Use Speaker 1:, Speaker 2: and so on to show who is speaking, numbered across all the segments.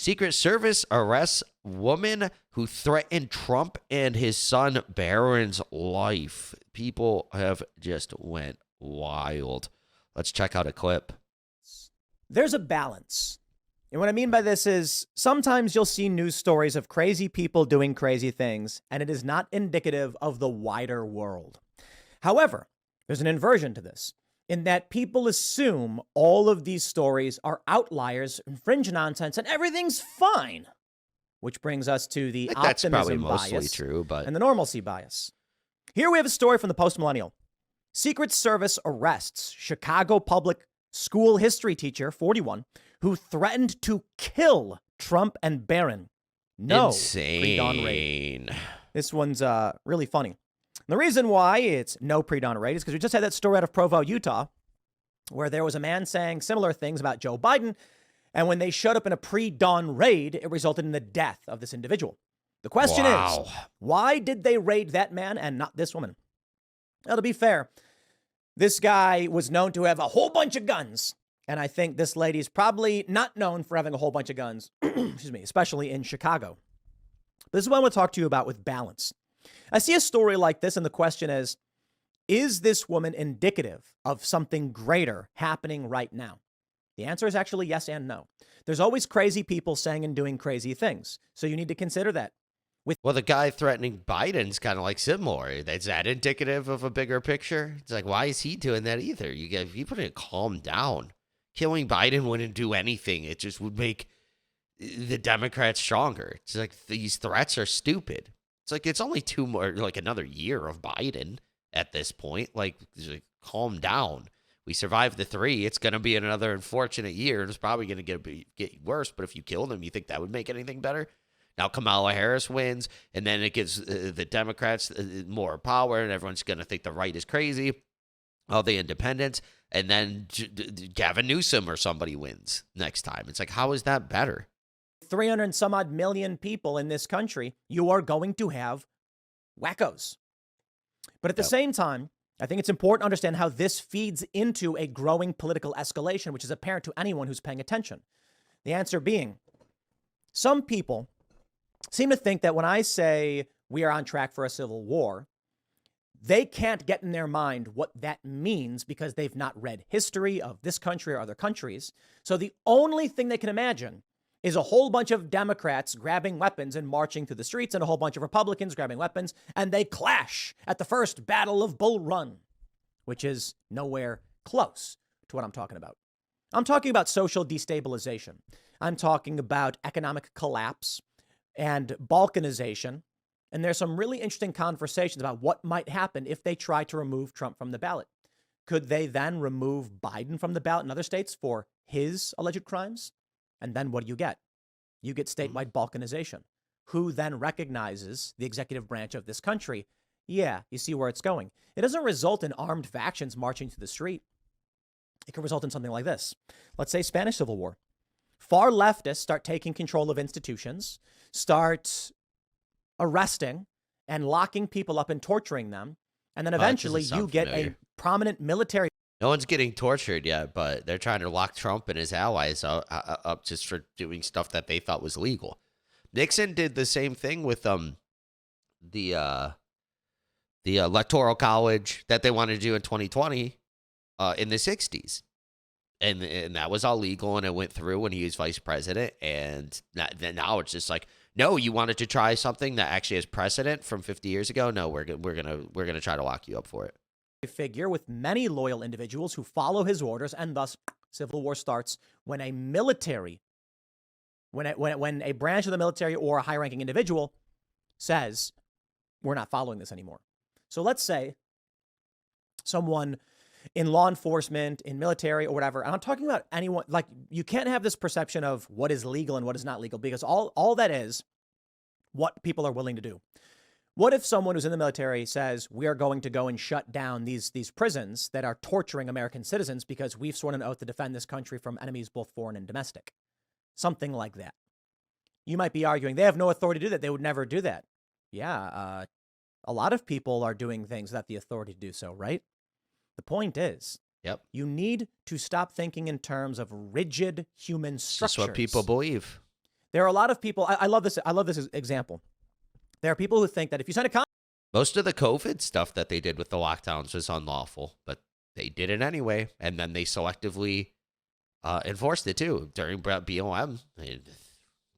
Speaker 1: Secret Service arrests woman who threatened Trump and his son Barron's life. People have just went wild. Let's check out a clip.
Speaker 2: There's a balance. And what I mean by this is sometimes you'll see news stories of crazy people doing crazy things, and it is not indicative of the wider world. However, there's an inversion to this in that people assume all of these stories are outliers and fringe nonsense and everything's fine, which brings us to the
Speaker 1: That's probably
Speaker 2: optimism
Speaker 1: mostly
Speaker 2: bias
Speaker 1: true, but
Speaker 2: and the normalcy bias. Here we have a story from the post-millennial. Secret Service arrests Chicago public school history teacher, 41, who threatened to kill Trump and Barron. No, pre-dawn raid. This one's really funny. And the reason why it's no pre-dawn raid is because we just had that story out of Provo, Utah, where there was a man saying similar things about Joe Biden. And when they showed up in a pre-dawn raid, it resulted in the death of this individual. The question is, why did they raid that man and not this woman? Now, to be fair, this guy was known to have a whole bunch of guns. And I think this lady's probably not known for having a whole bunch of guns, excuse me, especially in Chicago. This is what I want to talk to you about with balance. I see a story like this, and the question is this woman indicative of something greater happening right now? The answer is actually yes and no. There's always crazy people saying and doing crazy things. So you need to consider that.
Speaker 1: Well, the guy threatening Biden's kind of like similar. Is that indicative of a bigger picture? It's like, why is he doing that either? You put it, calm down. Killing Biden wouldn't do anything. It just would make the Democrats stronger. It's like these threats are stupid. It's like it's only another year of Biden at this point. Like calm down. We survived the 3. It's going to be another unfortunate year. It's probably going to get worse. But if you killed him, you think that would make anything better? Now Kamala Harris wins, and then it gives the Democrats more power, and everyone's going to think the right is crazy, all the independents, and then Gavin Newsom or somebody wins next time. It's like, how is that better?
Speaker 2: 300 and some odd million people in this country, you are going to have wackos. But at the same time, I think it's important to understand how this feeds into a growing political escalation, which is apparent to anyone who's paying attention. The answer being, some people seem to think that when I say we are on track for a civil war, they can't get in their mind what that means because they've not read history of this country or other countries. So the only thing they can imagine is a whole bunch of Democrats grabbing weapons and marching through the streets and a whole bunch of Republicans grabbing weapons, and they clash at the first Battle of Bull Run, which is nowhere close to what I'm talking about. I'm talking about social destabilization. I'm talking about economic collapse and balkanization. And there's some really interesting conversations about what might happen if they try to remove Trump from the ballot. Could they then remove Biden from the ballot in other states for his alleged crimes? And then what do? You get statewide balkanization. Who then recognizes the executive branch of this country? Yeah, you see where it's going. It doesn't result in armed factions marching through the street. It can result in something like this. Let's say Spanish Civil War. Far leftists start taking control of institutions, start arresting and locking people up and torturing them. And then eventually you get a prominent military.
Speaker 1: No one's getting tortured yet, but they're trying to lock Trump and his allies up just for doing stuff that they thought was legal. Nixon did the same thing with the electoral college that they wanted to do in 2020 in the 60s. And that was all legal, and it went through when he was vice president. And now it's just like, no, you wanted to try something that actually has precedent from 50 years ago. No, we're gonna try to lock you up for it.
Speaker 2: Figure with many loyal individuals who follow his orders, and thus civil war starts when a military, when a branch of the military or a high-ranking individual says, we're not following this anymore. So let's say someone in law enforcement, in military or whatever, and I'm talking about anyone, like you can't have this perception of what is legal and what is not legal, because all that is what people are willing to do. What if someone who's in the military says, we are going to go and shut down these prisons that are torturing American citizens because we've sworn an oath to defend this country from enemies, both foreign and domestic? Something like that. You might be arguing they have no authority to do that. They would never do that. Yeah, a lot of people are doing things without the authority to do so, right? The point is, you need to stop thinking in terms of rigid human structures.
Speaker 1: That's what people believe.
Speaker 2: There are a lot of people. I love this. I love this example. There are people who think that if you sign a contract,
Speaker 1: Most of the COVID stuff that they did with the lockdowns was unlawful, but they did it anyway, and then they selectively enforced it too during BLM.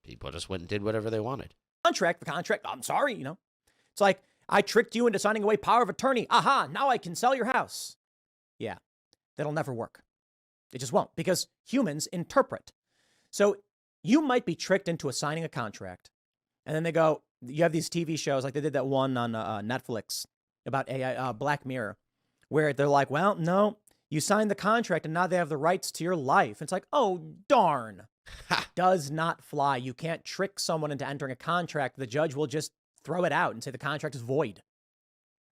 Speaker 1: People just went and did whatever they wanted.
Speaker 2: the contract. I'm sorry, it's like I tricked you into signing away power of attorney. Aha! Now I can sell your house. Yeah, that'll never work. It just won't, because humans interpret. So you might be tricked into signing a contract, and then they go. You have these TV shows like they did that one on Netflix about AI, Black Mirror, where they're like, well, no, you signed the contract and now they have the rights to your life. It's like, oh, darn. Does not fly. You can't trick someone into entering a contract. The judge will just throw it out and say the contract is void.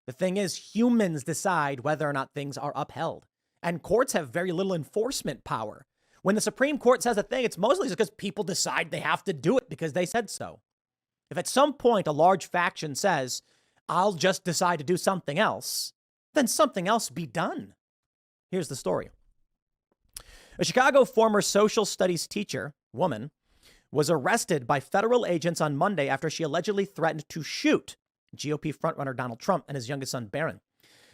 Speaker 2: The thing is, humans decide whether or not things are upheld, and courts have very little enforcement power. When the Supreme Court says a thing, it's mostly just because people decide they have to do it because they said so. If at some point a large faction says, I'll just decide to do something else, then something else be done. Here's the story. A Chicago former social studies teacher, woman, was arrested by federal agents on Monday after she allegedly threatened to shoot GOP frontrunner Donald Trump and his youngest son, Barron.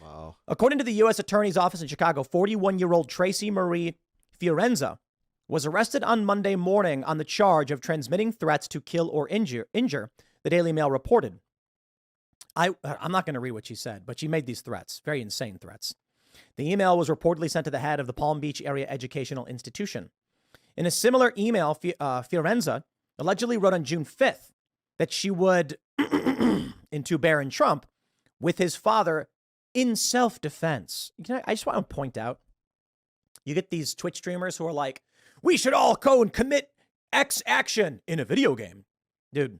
Speaker 1: Wow.
Speaker 2: According to the U.S. Attorney's Office in Chicago, 41-year-old Tracy Marie Fiorenza was arrested on Monday morning on the charge of transmitting threats to kill or injure, the Daily Mail reported. I'm not going to read what she said, but she made these threats, very insane threats. The email was reportedly sent to the head of the Palm Beach Area Educational Institution. In a similar email, Fiorenza allegedly wrote on June 5th that she would into Barron Trump with his father in self-defense. I just want to point out, you get these Twitch streamers who are like, we should all go and commit X action in a video game. Dude,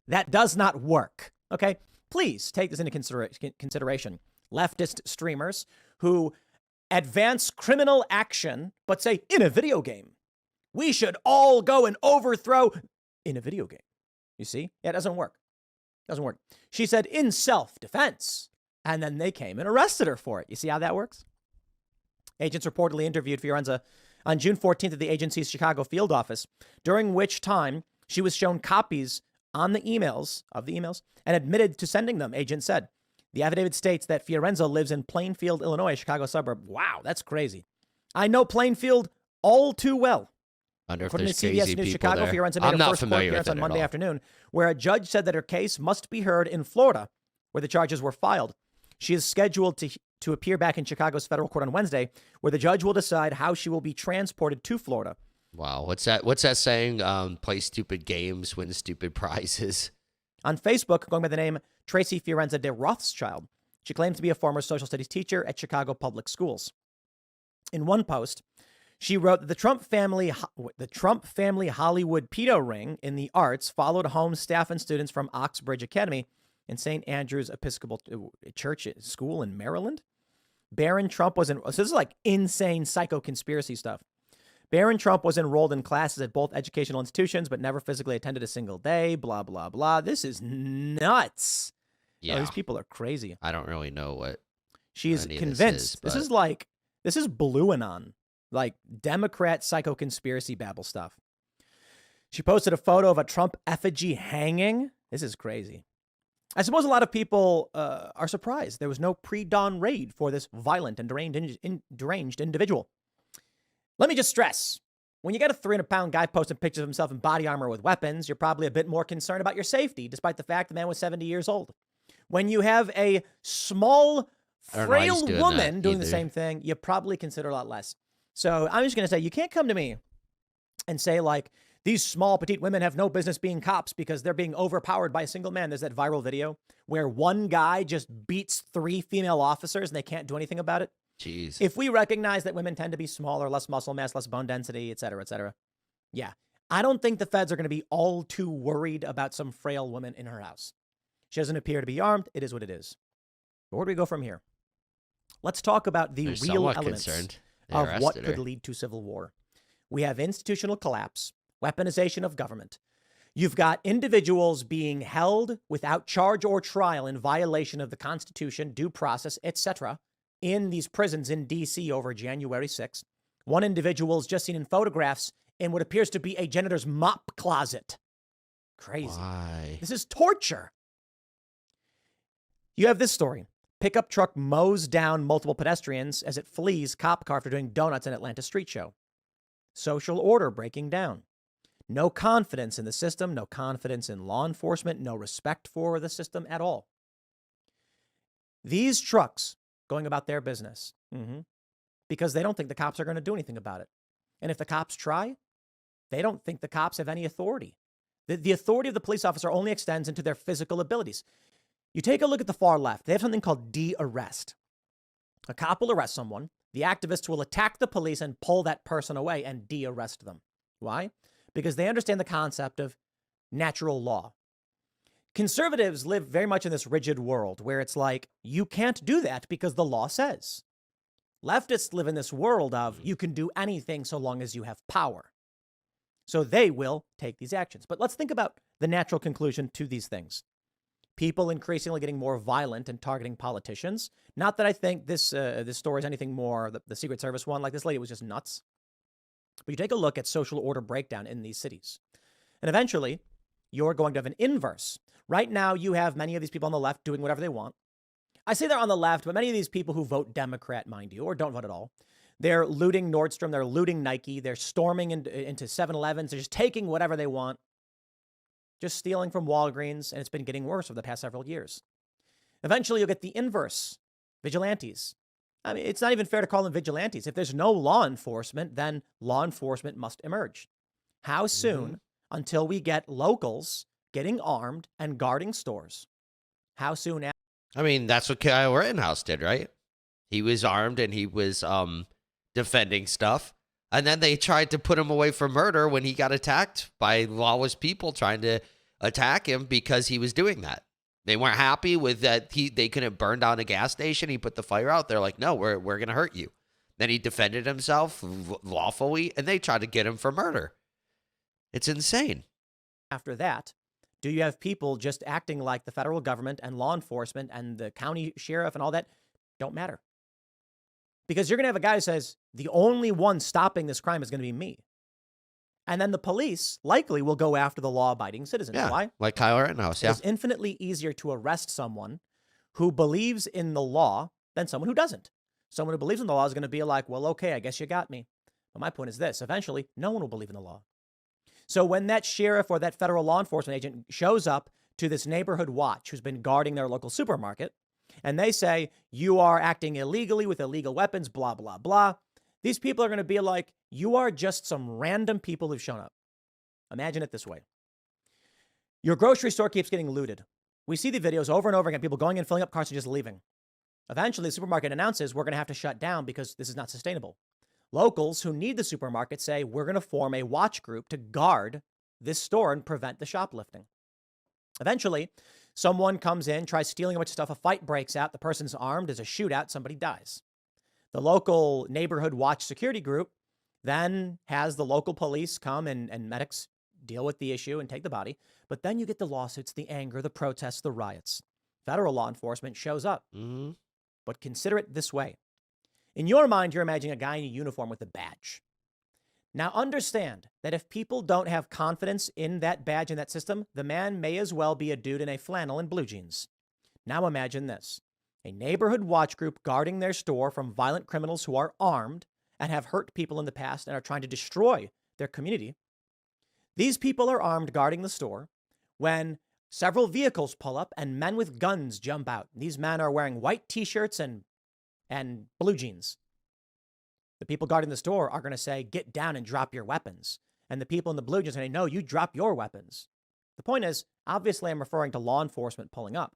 Speaker 2: that does not work. Okay? Please take this into consideration. Leftist streamers who advance criminal action, but say in a video game. We should all go and overthrow in a video game. You see? Yeah, it doesn't work. Doesn't work. She said in self-defense, and then they came and arrested her for it. You see how that works? Agents reportedly interviewed Fiorenza on June 14th at the agency's Chicago field office, during which time she was shown copies of the emails and admitted to sending them, agents said. The affidavit states that Fiorenza lives in Plainfield, Illinois, a Chicago suburb. Wow, that's crazy. I know Plainfield all too well. According to CBS News Chicago, Fiorenza made her first court appearance on Monday afternoon, where a judge said that her case must be heard in Florida, where the charges were filed. She is scheduled to appear back in Chicago's federal court on Wednesday, where the judge will decide how she will be transported to Florida.
Speaker 1: Wow. What's that saying? Play stupid games, win stupid prizes.
Speaker 2: On Facebook, going by the name Tracy Fiorenza de Rothschild, she claims to be a former social studies teacher at Chicago public schools. In one post, she wrote that the Trump family Hollywood pedo ring in the arts followed home staff and students from Oxbridge Academy in St. Andrew's Episcopal Church School in Maryland. Barron Trump was so this is like insane psycho conspiracy stuff. Barron Trump was enrolled in classes at both educational institutions, but never physically attended a single day. Blah, blah, blah. This is nuts.
Speaker 1: Yeah.
Speaker 2: Oh, these people are crazy.
Speaker 1: I don't really know what
Speaker 2: she's convinced. This is Blue Anon, like Democrat psycho conspiracy babble stuff. She posted a photo of a Trump effigy hanging. This is crazy. I suppose a lot of people are surprised there was no pre-dawn raid for this violent and deranged individual. Let me just stress, when you get a 300-pound guy posting pictures of himself in body armor with weapons, you're probably a bit more concerned about your safety, despite the fact the man was 70 years old. When you have a small, frail woman doing the same thing, you probably consider a lot less. So I'm just going to say, you can't come to me and say, like, these small, petite women have no business being cops because they're being overpowered by a single man. There's that viral video where one guy just beats 3 female officers and they can't do anything about it.
Speaker 1: Jeez.
Speaker 2: If we recognize that women tend to be smaller, less muscle mass, less bone density, et cetera, yeah, I don't think the feds are going to be all too worried about some frail woman in her house. She doesn't appear to be armed. It is what it is. But where do we go from here? Let's talk about the real elements of what could lead to civil war. We have institutional collapse, weaponization of government. You've got individuals being held without charge or trial in violation of the Constitution, due process, etc., in these prisons in D.C. over January 6th. One individual is just seen in photographs in what appears to be a janitor's mop closet. Crazy.
Speaker 1: Why?
Speaker 2: This is torture. You have this story. Pickup truck mows down multiple pedestrians as it flees cop car after doing donuts in Atlanta street show. Social order breaking down. No confidence in the system, no confidence in law enforcement, no respect for the system at all. These trucks going about their business because they don't think the cops are going to do anything about it. And if the cops try, they don't think the cops have any authority. The authority of the police officer only extends into their physical abilities. You take a look at the far left. They have something called de-arrest. A cop will arrest someone. The activists will attack the police and pull that person away and de-arrest them. Why? Because they understand the concept of natural law. Conservatives live very much in this rigid world where it's like, you can't do that because the law says. Leftists live in this world of you can do anything so long as you have power. So they will take these actions. But let's think about the natural conclusion to these things. People increasingly getting more violent and targeting politicians. Not that I think this story is anything more, the Secret Service one, like this lady was just nuts. But you take a look at social order breakdown in these cities. And eventually, you're going to have an inverse. Right now, you have many of these people on the left doing whatever they want. I say they're on the left, but many of these people who vote Democrat, mind you, or don't vote at all, they're looting Nordstrom, they're looting Nike, they're storming into 7-Elevens, they're just taking whatever they want, just stealing from Walgreens, and it's been getting worse over the past several years. Eventually, you'll get the inverse, vigilantes. I mean, it's not even fair to call them vigilantes. If there's no law enforcement, then law enforcement must emerge. How soon until we get locals getting armed and guarding stores? How soon?
Speaker 1: I mean, that's what Kyle Rittenhouse did, right? He was armed and he was defending stuff. And then they tried to put him away for murder when he got attacked by lawless people trying to attack him because he was doing that. They weren't happy with that. They couldn't burn down a gas station. He put the fire out. They're like, no, we're going to hurt you. Then he defended himself lawfully, and they tried to get him for murder. It's insane.
Speaker 2: After that, do you have people just acting like the federal government and law enforcement and the county sheriff and all that don't matter? Because you're going to have a guy who says, the only one stopping this crime is going to be me. And then the police likely will go after the law-abiding citizens.
Speaker 1: Yeah,
Speaker 2: why?
Speaker 1: like Kyle Rittenhouse, yeah.
Speaker 2: It's infinitely easier to arrest someone who believes in the law than someone who doesn't. Someone who believes in the law is going to be like, well, okay, I guess you got me. But my point is this. Eventually, no one will believe in the law. So when that sheriff or that federal law enforcement agent shows up to this neighborhood watch who's been guarding their local supermarket, and they say, you are acting illegally with illegal weapons, blah, blah, blah, these people are going to be like, you are just some random people who've shown up. Imagine it this way. Your grocery store keeps getting looted. We see the videos over and over again, people going in, filling up carts and just leaving. Eventually, the supermarket announces we're going to have to shut down because this is not sustainable. Locals who need the supermarket say we're going to form a watch group to guard this store and prevent the shoplifting. Eventually, someone comes in, tries stealing a bunch of stuff, a fight breaks out, the person's armed, there's a shootout, somebody dies. The local neighborhood watch security group then has the local police come and medics deal with the issue and take the body. But then you get the lawsuits, the anger, the protests, the riots. Federal law enforcement shows up. But consider it this way. In your mind, you're imagining a guy in a uniform with a badge. Now understand that if people don't have confidence in that badge and that system, the man may as well be a dude in a flannel and blue jeans. Now imagine this. A neighborhood watch group guarding their store from violent criminals who are armed and have hurt people in the past and are trying to destroy their community. These people are armed guarding the store when several vehicles pull up and men with guns jump out. These men are wearing white T-shirts and blue jeans. The people guarding the store are going to say, get down and drop your weapons. And the people in the blue jeans are going to say, no, you drop your weapons. The point is, obviously, I'm referring to law enforcement pulling up.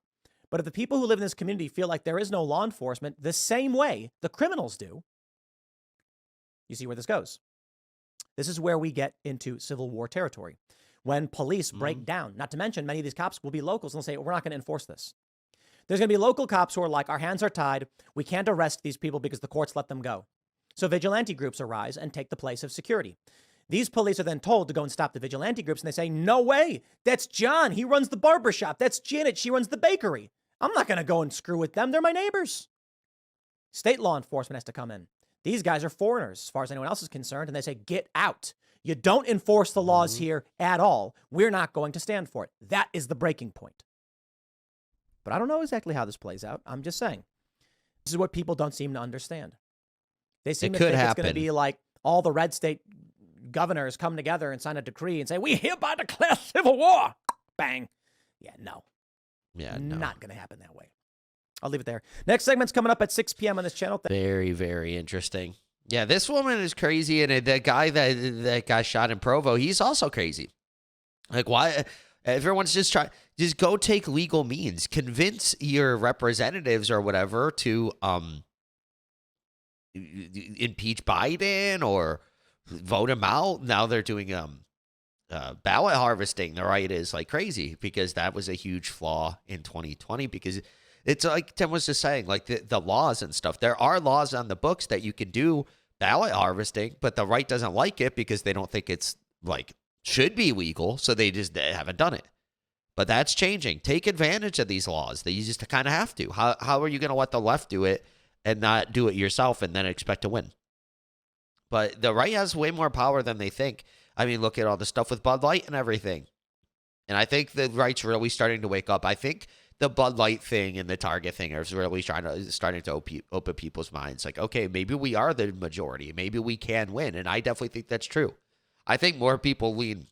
Speaker 2: But if the people who live in this community feel like there is no law enforcement the same way the criminals do, you see where this goes. This is where we get into Civil War territory. When police break down, not to mention many of these cops will be locals and they'll say, we're not going to enforce this. There's going to be local cops who are like, our hands are tied. We can't arrest these people because the courts let them go. So vigilante groups arise and take the place of security. These police are then told to go and stop the vigilante groups. And they say, no way. That's John. He runs the barbershop. That's Janet. She runs the bakery. I'm not going to go and screw with them. They're my neighbors. State law enforcement has to come in. These guys are foreigners as far as anyone else is concerned, and they say, get out. You don't enforce the laws here at all. We're not going to stand for it. That is the breaking point. But I don't know exactly how this plays out. I'm just saying. This is what people don't seem to understand. They seem to think it's going to be like all the red state governors come together and sign a decree and say, we hereby declare civil war. Bang. Yeah, no.
Speaker 1: Yeah, no.
Speaker 2: Not going to happen that way. I'll leave it there. Next segment's coming up at 6 p.m. on this channel.
Speaker 1: Very, very interesting. Yeah, this woman is crazy, and the guy that got shot in Provo, he's also crazy. Like, why? Everyone's just go take legal means. Convince your representatives or whatever to impeach Biden or vote him out. Now they're doing ballot harvesting. The right is like crazy because that was a huge flaw in 2020 because it's like Tim was just saying, like the laws and stuff. There are laws on the books that you can do ballot harvesting, but the right doesn't like it because they don't think it's like should be legal. So they haven't done it. But that's changing. Take advantage of these laws. That you just kind of have to. How are you going to let the left do it and not do it yourself and then expect to win? But the right has way more power than they think. I mean, look at all the stuff with Bud Light and everything. And I think the right's really starting to wake up. I think the Bud Light thing and the Target thing is really starting to open people's minds. Like, okay, maybe we are the majority. Maybe we can win. And I definitely think that's true. I think more people lean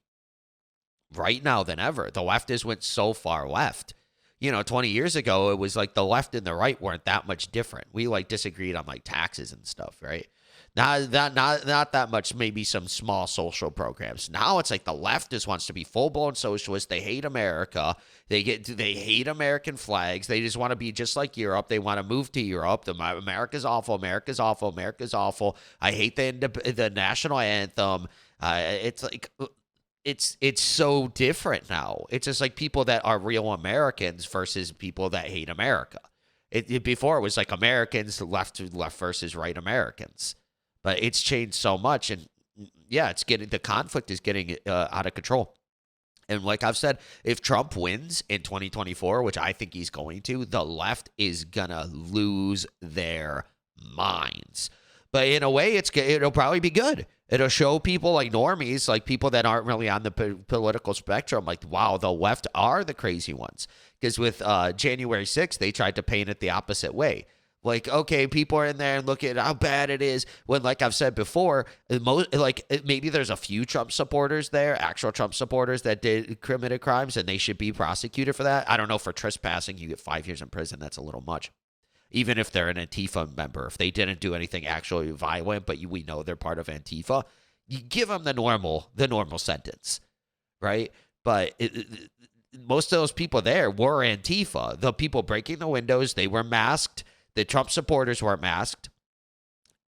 Speaker 1: right now than ever. The leftists went so far left. 20 years ago, it was like the left and the right weren't that much different. We like disagreed on like taxes and stuff, right? Not that much, maybe some small social programs. Now it's like the left just wants to be full-blown socialist. They hate America. They hate American flags. They just want to be just like Europe. They want to move to Europe. America's awful. America's awful. America's awful. I hate the national anthem. It's like it's so different now. It's just like people that are real Americans versus people that hate America. Before it was like Americans left versus right Americans. But it's changed so much, and yeah, the conflict is getting out of control. And like I've said, if Trump wins in 2024, which I think he's going to, the left is gonna lose their minds. But in a way, it'll probably be good. It'll show people like normies, like people that aren't really on the political spectrum, like, wow, the left are the crazy ones. Because with January 6th, they tried to paint it the opposite way. Like, okay, people are in there and look at how bad it is. When, like I've said before, maybe there's a few Trump supporters there, actual Trump supporters that committed crimes, and they should be prosecuted for that. I don't know, for trespassing, you get 5 years in prison. That's a little much. Even if they're an Antifa member, if they didn't do anything actually violent, but we know they're part of Antifa, you give them the normal sentence, right? But most of those people there were Antifa. The people breaking the windows, they were masked. The Trump supporters weren't masked,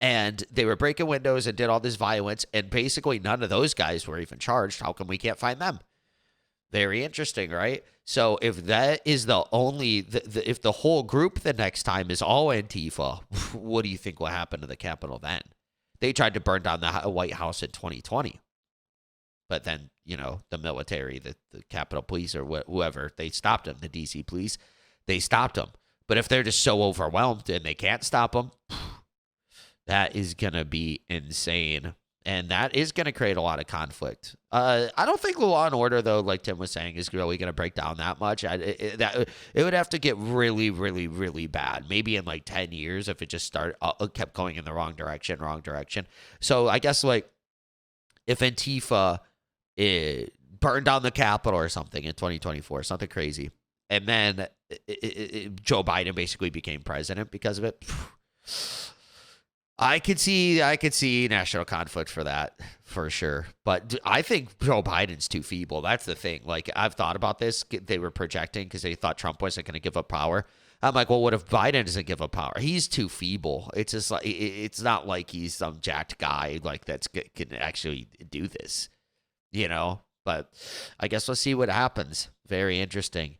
Speaker 1: and they were breaking windows and did all this violence, and basically none of those guys were even charged. How come we can't find them? Very interesting, right? So if that is the only, if the whole group the next time is all Antifa, what do you think will happen to the Capitol then? They tried to burn down the White House in 2020, but then, the military, the Capitol Police or whoever, they stopped them, the DC Police, they stopped them. But if they're just so overwhelmed and they can't stop them, that is going to be insane. And that is going to create a lot of conflict. I don't think Law and Order, though, like Tim was saying, is really going to break down that much. It would have to get really, really, really bad. Maybe in like 10 years if it just kept going in the wrong direction. So I guess like if Antifa burned down the Capitol or something in 2024, something crazy, and then Joe Biden basically became president because of it. I could see national conflict for that, for sure. But I think Joe Biden's too feeble. That's the thing. Like, I've thought about this. They were projecting because they thought Trump wasn't going to give up power. I'm like, well, what if Biden doesn't give up power? He's too feeble. It's just like, it's not like he's some jacked guy like that can actually do this, But I guess we'll see what happens. Very interesting.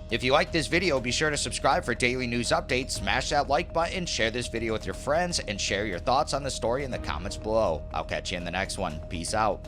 Speaker 1: If you like this video, be sure to subscribe for daily news updates, smash that like button, share this video with your friends, and share your thoughts on the story in the comments below. I'll catch you in the next one. Peace out.